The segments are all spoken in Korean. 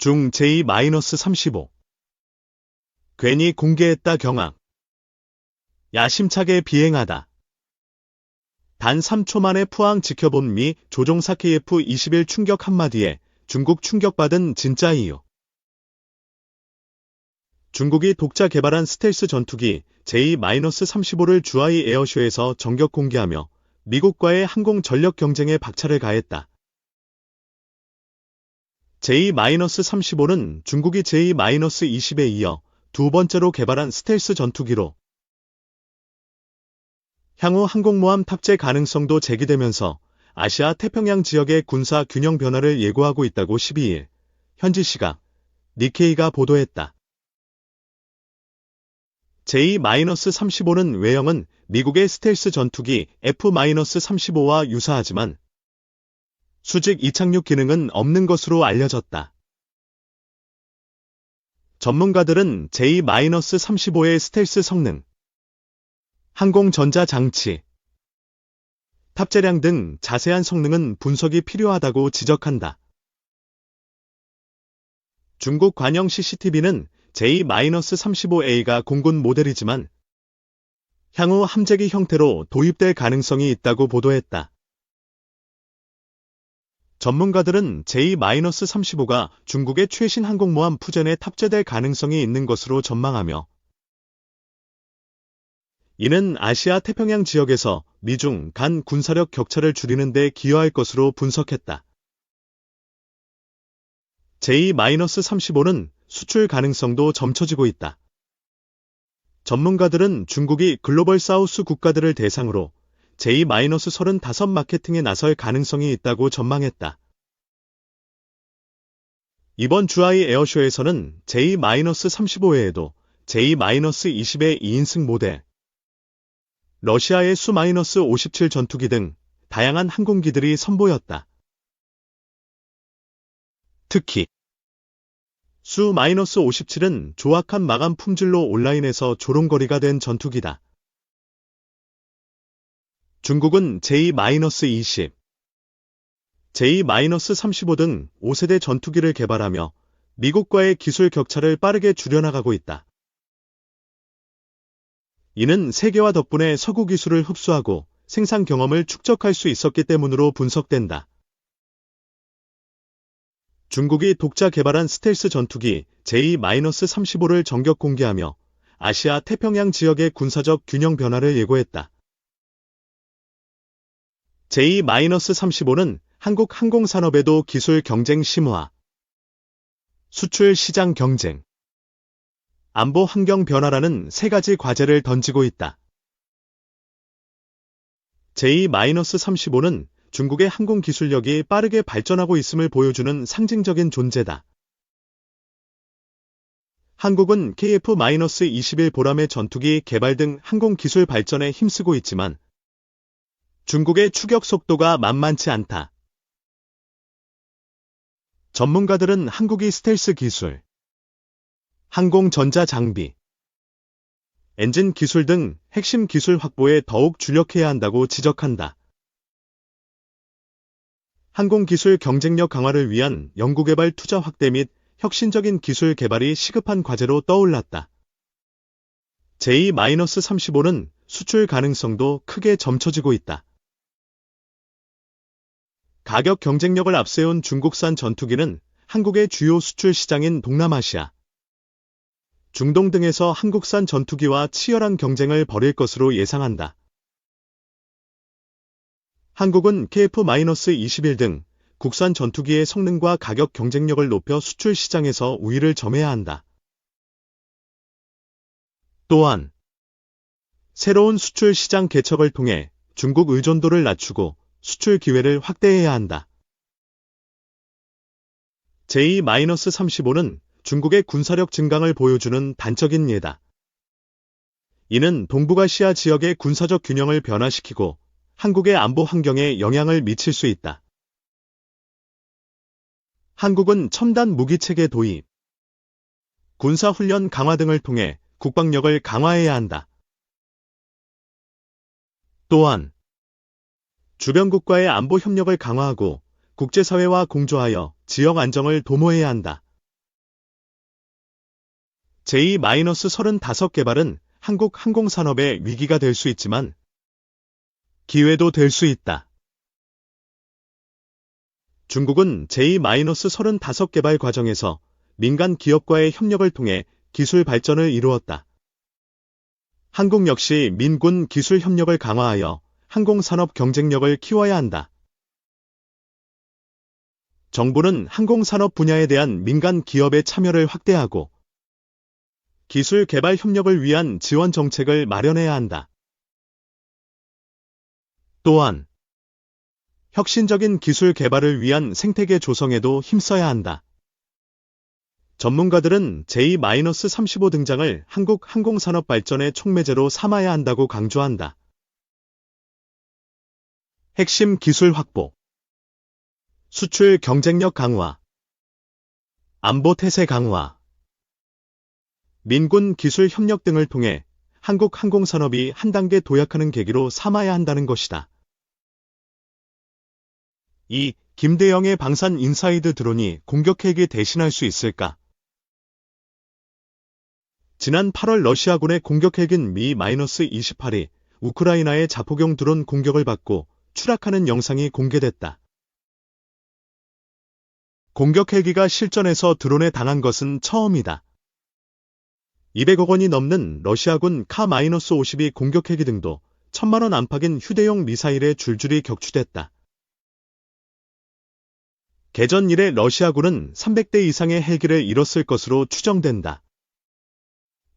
중 J-35. 괜히 공개했다 경악. 야심차게 비행하다. 단 3초 만에 푸항 지켜본 미 조종사 KF-21 충격 한마디에 중국 충격받은 진짜 이유. 중국이 독자 개발한 스텔스 전투기 J-35를 주하이 에어쇼에서 전격 공개하며 미국과의 항공 전력 경쟁에 박차를 가했다. J-35는 중국이 J-20에 이어 두 번째로 개발한 스텔스 전투기로 향후 항공모함 탑재 가능성도 제기되면서 아시아 태평양 지역의 군사 균형 변화를 예고하고 있다고 12일 현지 시각 니케이가 보도했다. J-35는 외형은 미국의 스텔스 전투기 F-35와 유사하지만 수직 이착륙 기능은 없는 것으로 알려졌다. 전문가들은 J-35의 스텔스 성능, 항공 전자 장치, 탑재량 등 자세한 성능은 분석이 필요하다고 지적한다. 중국 관영 CCTV는 J-35A가 공군 모델이지만 향후 함재기 형태로 도입될 가능성이 있다고 보도했다. 전문가들은 J-35가 중국의 최신 항공모함 푸젠에 탑재될 가능성이 있는 것으로 전망하며 이는 아시아 태평양 지역에서 미중 간 군사력 격차를 줄이는 데 기여할 것으로 분석했다. J-35는 수출 가능성도 점쳐지고 있다. 전문가들은 중국이 글로벌 사우스 국가들을 대상으로 J-35 마케팅에 나설 가능성이 있다고 전망했다. 이번 주하이 에어쇼에서는 J-35 외에도 J-20의 2인승 모델, 러시아의 수-57 전투기 등 다양한 항공기들이 선보였다. 특히 수-57은 조악한 마감 품질로 온라인에서 조롱거리가 된 전투기다. 중국은 J-20, J-35 등 5세대 전투기를 개발하며 미국과의 기술 격차를 빠르게 줄여나가고 있다. 이는 세계화 덕분에 서구 기술을 흡수하고 생산 경험을 축적할 수 있었기 때문으로 분석된다. 중국이 독자 개발한 스텔스 전투기 J-35를 전격 공개하며 아시아 태평양 지역의 군사적 균형 변화를 예고했다. J-35는 한국 항공산업에도 기술 경쟁 심화, 수출 시장 경쟁, 안보 환경 변화라는 세 가지 과제를 던지고 있다. J-35는 중국의 항공 기술력이 빠르게 발전하고 있음을 보여주는 상징적인 존재다. 한국은 KF-21 보람의 전투기 개발 등 항공 기술 발전에 힘쓰고 있지만 중국의 추격 속도가 만만치 않다. 전문가들은 한국이 스텔스 기술, 항공 전자 장비, 엔진 기술 등 핵심 기술 확보에 더욱 주력해야 한다고 지적한다. 항공기술 경쟁력 강화를 위한 연구개발 투자 확대 및 혁신적인 기술 개발이 시급한 과제로 떠올랐다. J-35는 수출 가능성도 크게 점쳐지고 있다. 가격 경쟁력을 앞세운 중국산 전투기는 한국의 주요 수출 시장인 동남아시아, 중동 등에서 한국산 전투기와 치열한 경쟁을 벌일 것으로 예상한다. 한국은 KF-21 등 국산 전투기의 성능과 가격 경쟁력을 높여 수출 시장에서 우위를 점해야 한다. 또한 새로운 수출 시장 개척을 통해 중국 의존도를 낮추고 수출 기회를 확대해야 한다. J-35는 중국의 군사력 증강을 보여주는 단적인 예다. 이는 동북아시아 지역의 군사적 균형을 변화시키고 한국의 안보 환경에 영향을 미칠 수 있다. 한국은 첨단 무기체계 도입, 군사훈련 강화 등을 통해 국방력을 강화해야 한다. 또한 주변국과의 안보 협력을 강화하고 국제사회와 공조하여 지역 안정을 도모해야 한다. J-35 개발은 한국 항공산업의 위기가 될 수 있지만 기회도 될 수 있다. 중국은 J-35 개발 과정에서 민간 기업과의 협력을 통해 기술 발전을 이루었다. 한국 역시 민군 기술 협력을 강화하여 항공산업 경쟁력을 키워야 한다. 정부는 항공산업 분야에 대한 민간 기업의 참여를 확대하고 기술 개발 협력을 위한 지원 정책을 마련해야 한다. 또한 혁신적인 기술 개발을 위한 생태계 조성에도 힘써야 한다. 전문가들은 J-35 등장을 한국 항공산업 발전의 촉매제로 삼아야 한다고 강조한다. 핵심 기술 확보, 수출 경쟁력 강화, 안보 태세 강화, 민군 기술 협력 등을 통해 한국 항공산업이 한 단계 도약하는 계기로 삼아야 한다는 것이다. 2. 김대영의 방산 인사이드 드론이 공격핵이 대신할 수 있을까? 지난 8월 러시아군의 공격핵인 미-28이 우크라이나의 자폭용 드론 공격을 받고 추락하는 영상이 공개됐다. 공격 헬기가 실전에서 드론에 당한 것은 처음이다. 200억 원이 넘는 러시아군 카-52 공격 헬기 등도 1000만 원 안팎인 휴대용 미사일에 줄줄이 격추됐다. 개전 이래 러시아군은 300대 이상의 헬기를 잃었을 것으로 추정된다.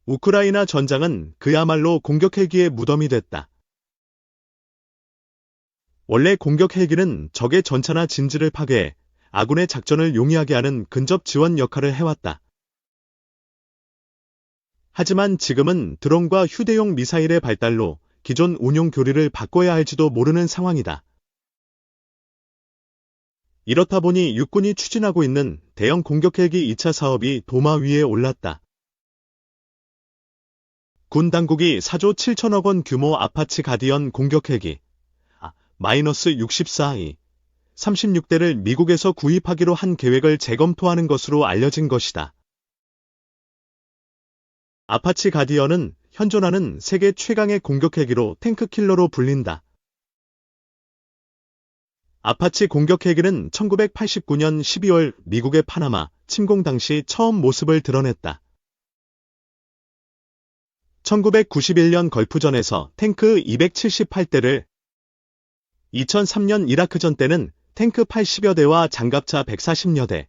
우크라이나 전장은 그야말로 공격 헬기의 무덤이 됐다. 원래 공격 헬기는 적의 전차나 진지를 파괴해 아군의 작전을 용이하게 하는 근접 지원 역할을 해왔다. 하지만 지금은 드론과 휴대용 미사일의 발달로 기존 운용 교리를 바꿔야 할지도 모르는 상황이다. 이렇다 보니 육군이 추진하고 있는 대형 공격 헬기 2차 사업이 도마 위에 올랐다. 군 당국이 4조 7천억 원 규모 아파치 가디언 공격 헬기 -64이 36대를 미국에서 구입하기로 한 계획을 재검토하는 것으로 알려진 것이다. 아파치 가디언은 현존하는 세계 최강의 공격 헬기로 탱크 킬러로 불린다. 아파치 공격 헬기는 1989년 12월 미국의 파나마 침공 당시 처음 모습을 드러냈다. 1991년 걸프전에서 탱크 278대를 2003년 이라크전 때는 탱크 80여 대와 장갑차 140여 대,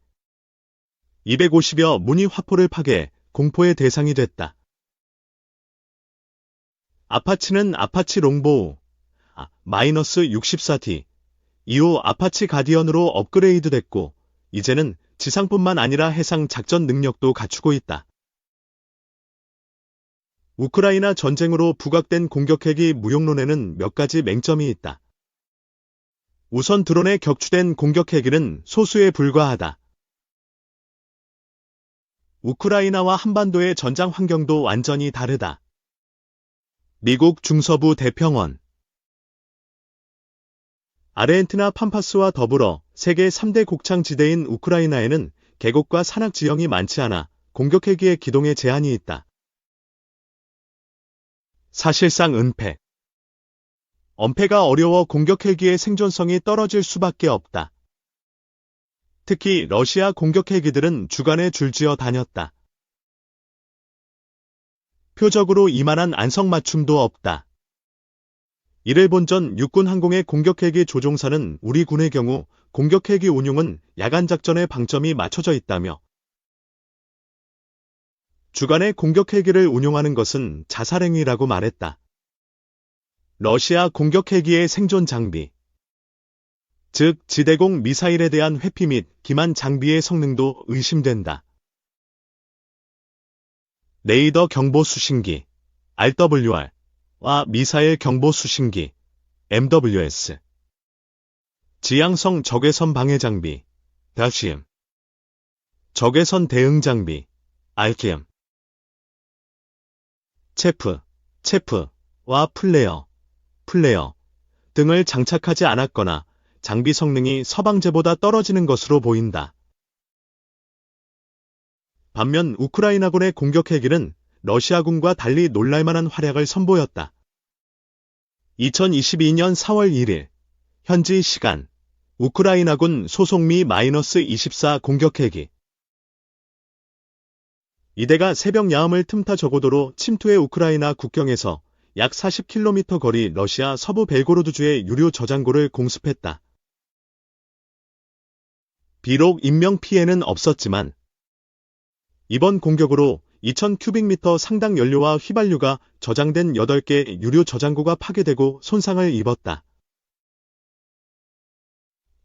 250여 문의 화포를 파괴해 공포의 대상이 됐다. 아파치는 아파치 롱보우 -64D 이후 아파치 가디언으로 업그레이드됐고 이제는 지상뿐만 아니라 해상 작전 능력도 갖추고 있다. 우크라이나 전쟁으로 부각된 공격핵이 무용론에는 몇 가지 맹점이 있다. 우선 드론에 격추된 공격헬기는 소수에 불과하다. 우크라이나와 한반도의 전장 환경도 완전히 다르다. 미국 중서부 대평원, 아르헨티나 팜파스와 더불어 세계 3대 곡창지대인 우크라이나에는 계곡과 산악 지형이 많지 않아 공격헬기의 기동에 제한이 있다. 사실상 은폐. 엄폐가 어려워 공격 헬기의 생존성이 떨어질 수밖에 없다. 특히 러시아 공격 헬기들은 주간에 줄지어 다녔다. 표적으로 이만한 안성맞춤도 없다. 이를 본 전 육군 항공의 공격 헬기 조종사는 우리 군의 경우 공격 헬기 운용은 야간 작전에 방점이 맞춰져 있다며 주간에 공격 헬기를 운용하는 것은 자살행위라고 말했다. 러시아 공격 헬기의 생존 장비, 즉 지대공 미사일에 대한 회피 및 기만 장비의 성능도 의심된다. 레이더 경보 수신기, RWR와 미사일 경보 수신기, MWS, 지향성 적외선 방해 장비, DACM, 적외선 대응 장비, RQM, 체프와 플레어 등을 장착하지 않았거나 장비 성능이 서방제보다 떨어지는 것으로 보인다. 반면 우크라이나군의 공격 헬기는 러시아군과 달리 놀랄만한 활약을 선보였다. 2022년 4월 1일 현지 시간 우크라이나군 소속 미-24 공격 헬기 이대가 새벽 야음을 틈타 저고도로 침투해 우크라이나 국경에서 약 40km 거리 러시아 서부 벨고로드주의 유료 저장고를 공습했다. 비록 인명피해는 없었지만 이번 공격으로 2000큐빅미터 상당 연료와 휘발유가 저장된 8개 유료 저장고가 파괴되고 손상을 입었다.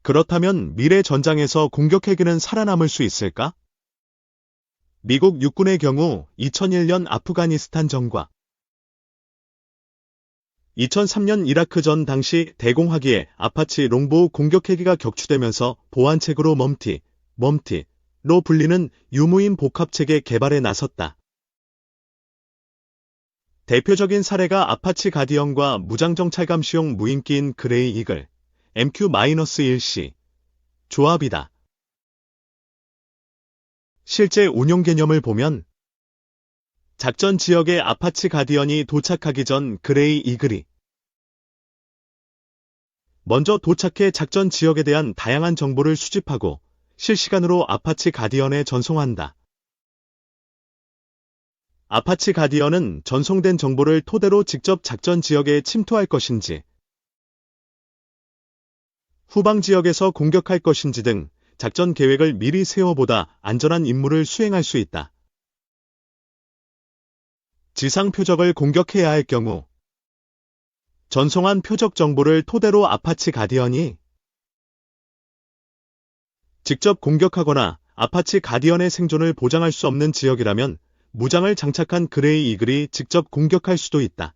그렇다면 미래 전장에서 공격 헬기는 살아남을 수 있을까? 미국 육군의 경우 2001년 아프가니스탄 전과 2003년 이라크전 당시 대공화기에 아파치 롱보우 공격 헬기가 격추되면서 보안책으로 멈티로 불리는 유무인 복합체계 개발에 나섰다. 대표적인 사례가 아파치 가디언과 무장정찰감시용 무인기인 그레이 이글 MQ-1C 조합이다. 실제 운용 개념을 보면 작전 지역에 아파치 가디언이 도착하기 전 그레이 이글이 먼저 도착해 작전 지역에 대한 다양한 정보를 수집하고 실시간으로 아파치 가디언에 전송한다. 아파치 가디언은 전송된 정보를 토대로 직접 작전 지역에 침투할 것인지, 후방 지역에서 공격할 것인지 등 작전 계획을 미리 세워보다 안전한 임무를 수행할 수 있다. 지상 표적을 공격해야 할 경우 전송한 표적 정보를 토대로 아파치 가디언이 직접 공격하거나 아파치 가디언의 생존을 보장할 수 없는 지역이라면 무장을 장착한 그레이 이글이 직접 공격할 수도 있다.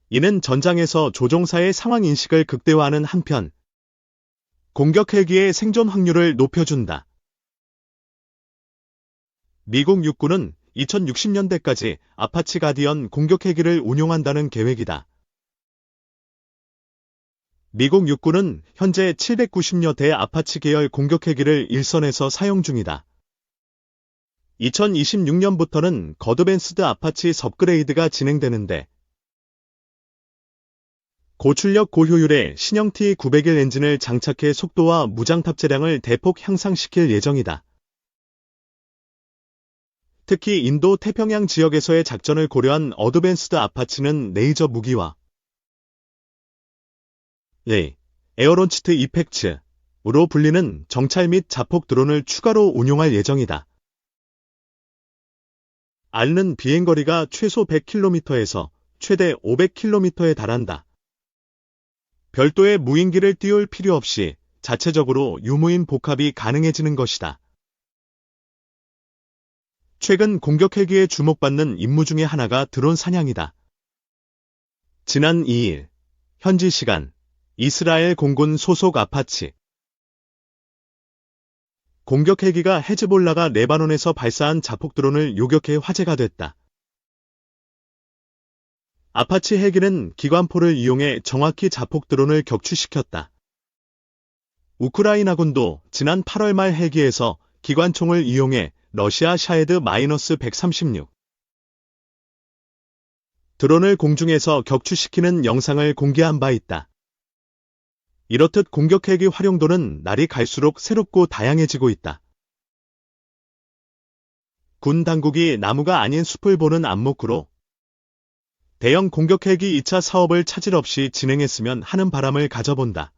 이는 전장에서 조종사의 상황 인식을 극대화하는 한편 공격 헬기의 생존 확률을 높여준다. 미국 육군은 2060년대까지 아파치 가디언 공격 헬기를 운용한다는 계획이다. 미국 육군은 현재 790여 대 아파치 계열 공격 헬기를 일선에서 사용 중이다. 2026년부터는 거드밴스드 아파치 업그레이드가 진행되는데 고출력 고효율의 신형 T901 엔진을 장착해 속도와 무장 탑재량을 대폭 향상시킬 예정이다. 특히 인도 태평양 지역에서의 작전을 고려한 어드밴스드 아파치는 레이저 무기와 에어론치트 이펙츠로 불리는 정찰 및 자폭 드론을 추가로 운용할 예정이다. 앓는 비행거리가 최소 100km에서 최대 500km에 달한다. 별도의 무인기를 띄울 필요 없이 자체적으로 유무인 복합이 가능해지는 것이다. 최근 공격 헬기에 주목받는 임무 중의 하나가 드론 사냥이다. 지난 2일 현지 시간 이스라엘 공군 소속 아파치 공격 헬기가 헤즈볼라가 레바논에서 발사한 자폭 드론을 요격해 화제가 됐다. 아파치 헬기는 기관포를 이용해 정확히 자폭 드론을 격추시켰다. 우크라이나군도 지난 8월 말 헬기에서 기관총을 이용해 러시아 샤헤드-136 드론을 공중에서 격추시키는 영상을 공개한 바 있다. 이렇듯 공격 헬기 활용도는 날이 갈수록 새롭고 다양해지고 있다. 군 당국이 나무가 아닌 숲을 보는 안목으로 대형 공격 헬기 2차 사업을 차질 없이 진행했으면 하는 바람을 가져본다.